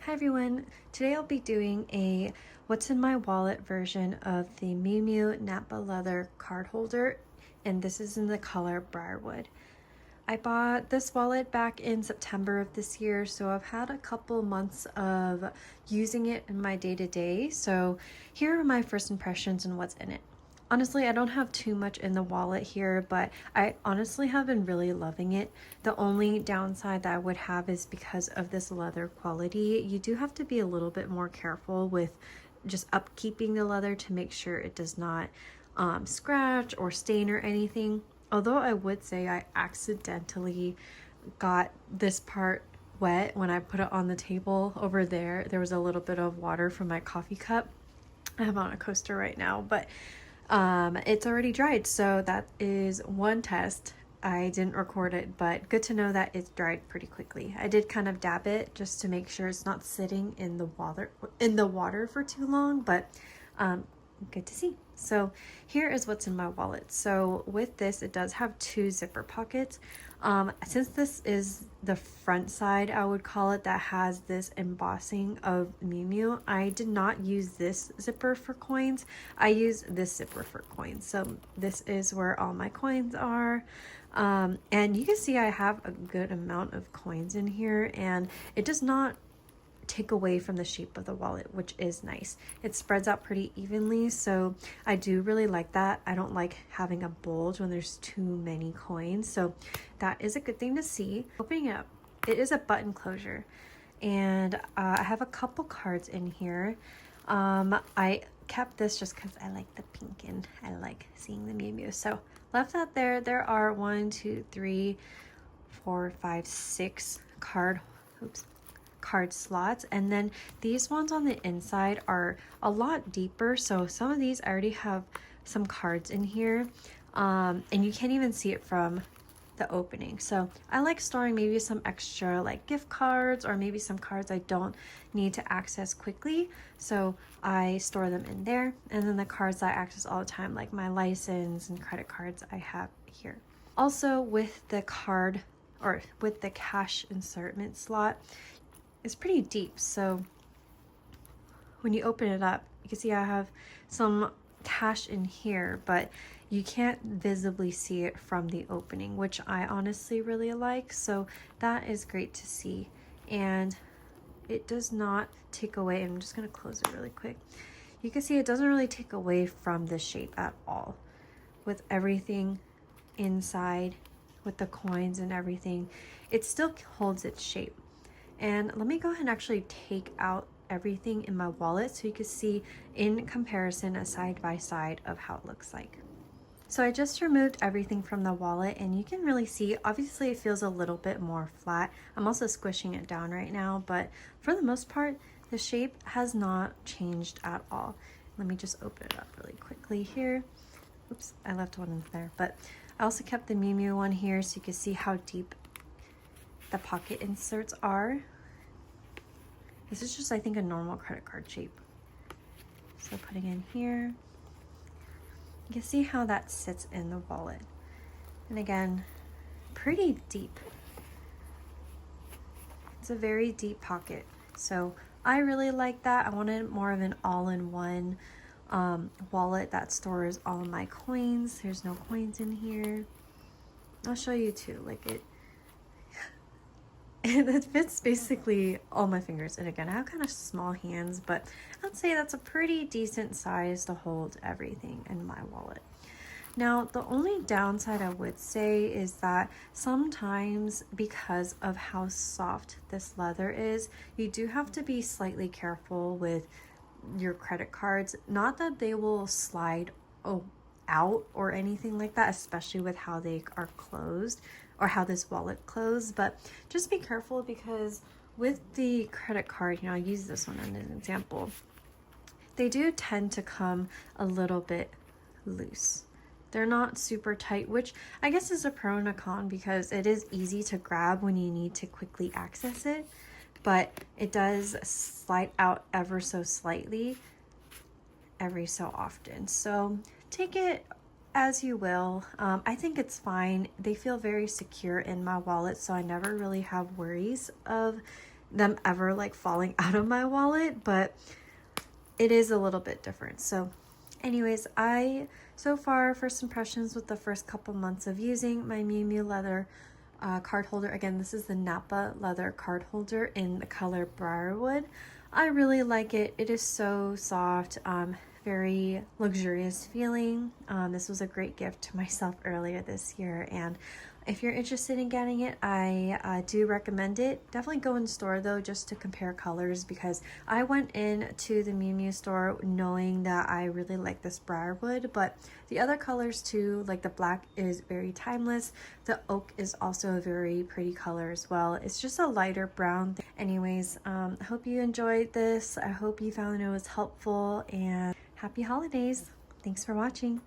Hi everyone, today I'll be doing a what's in my wallet version of the Miu Miu Nappa leather card holder, and this is in the color Briarwood. I bought this wallet back in September of this year, so I've had a couple months of using it in my day-to-day. So here are my first impressions and what's in it. Honestly, I don't have too much in the wallet here, but I honestly have been really loving it. The only downside that I would have is because of this leather quality. You do have to be a little bit more careful with just upkeeping the leather to make sure it does not scratch or stain or anything. Although I would say I accidentally got this part wet when I put it on the table over there. There was a little bit of water from my coffee cup. I have on a coaster right now, but it's already dried, so that is one test. I didn't record it, but good to know that it's dried pretty quickly. I did kind of dab it just to make sure it's not sitting in the water for too long, but good to see. So here is what's in my wallet. So with this, it does have two zipper pockets. Since this is the front side, I would call it, that has this embossing of Miu Miu, I did not use this zipper for coins. I use this zipper for coins. So this is where all my coins are. And you can see I have a good amount of coins in here, and it does not take away from the shape of the wallet, which is nice. It spreads out pretty evenly, so I do really like that. I don't like having a bulge when there's too many coins, so that is a good thing to see. Opening it up, it is a button closure, and I have a couple cards in here. I kept this just because I like the pink and I like seeing the Miu Miu, so left that there. There are 1, 2, 3, 4, 5, 6 card slots, and then these ones on the inside are a lot deeper, so some of these I already have some cards in here, and you can't even see it from the opening. So I like storing maybe some extra like gift cards, or maybe some cards I don't need to access quickly, so I store them in there. And then the cards I access all the time, like my license and credit cards, I have here. Also with the card, or with the cash insertment slot, it's pretty deep, so when you open it up, you can see I have some cash in here, but you can't visibly see it from the opening, which I honestly really like, so that is great to see. And it does not take away, I'm just going to close it really quick. You can see it doesn't really take away from the shape at all. With everything inside, with the coins and everything, it still holds its shape. And let me go ahead and actually take out everything in my wallet so you can see in comparison a side by side of how it looks like. So I just removed everything from the wallet, and you can really see, obviously it feels a little bit more flat. I'm also squishing it down right now, but for the most part, the shape has not changed at all. Let me just open it up really quickly here. Oops, I left one in there, but I also kept the Miu Miu one here so you can see how deep the pocket inserts are. This is just, I think, a normal credit card shape. So putting in here, you can see how that sits in the wallet. And again, pretty deep. It's a very deep pocket. So I really like that. I wanted more of an all-in-one wallet that stores all my coins. There's no coins in here. I'll show you too, like it fits basically all my fingers. And again, I have kind of small hands, but I'd say that's a pretty decent size to hold everything in my wallet. Now, the only downside I would say is that sometimes, because of how soft this leather is, you do have to be slightly careful with your credit cards. Not that they will slide out or anything like that, especially with how they are closed, or how this wallet closed, but just be careful, because with the credit card, I'll use this one as an example, they do tend to come a little bit loose. They're not super tight, which I guess is a pro and a con, because it is easy to grab when you need to quickly access it, but it does slide out ever so slightly every so often. So take it as you will. I think it's fine. They feel very secure in my wallet, so I never really have worries of them ever like falling out of my wallet, but it is a little bit different. So anyways, so far, first impressions with the first couple months of using my Miu Miu leather card holder. Again, this is the Nappa leather card holder in the color Briarwood. I really like it. It is so soft, very luxurious feeling. This was a great gift to myself earlier this year, and if you're interested in getting it, I do recommend it. Definitely go in store though, just to compare colors, because I went into the Miu Miu store knowing that I really like this Briarwood, but the other colors too, like the black is very timeless. The oak is also a very pretty color as well. It's just a lighter brown. Anyways, I hope you enjoyed this. I hope you found it was helpful, and happy holidays. Thanks for watching.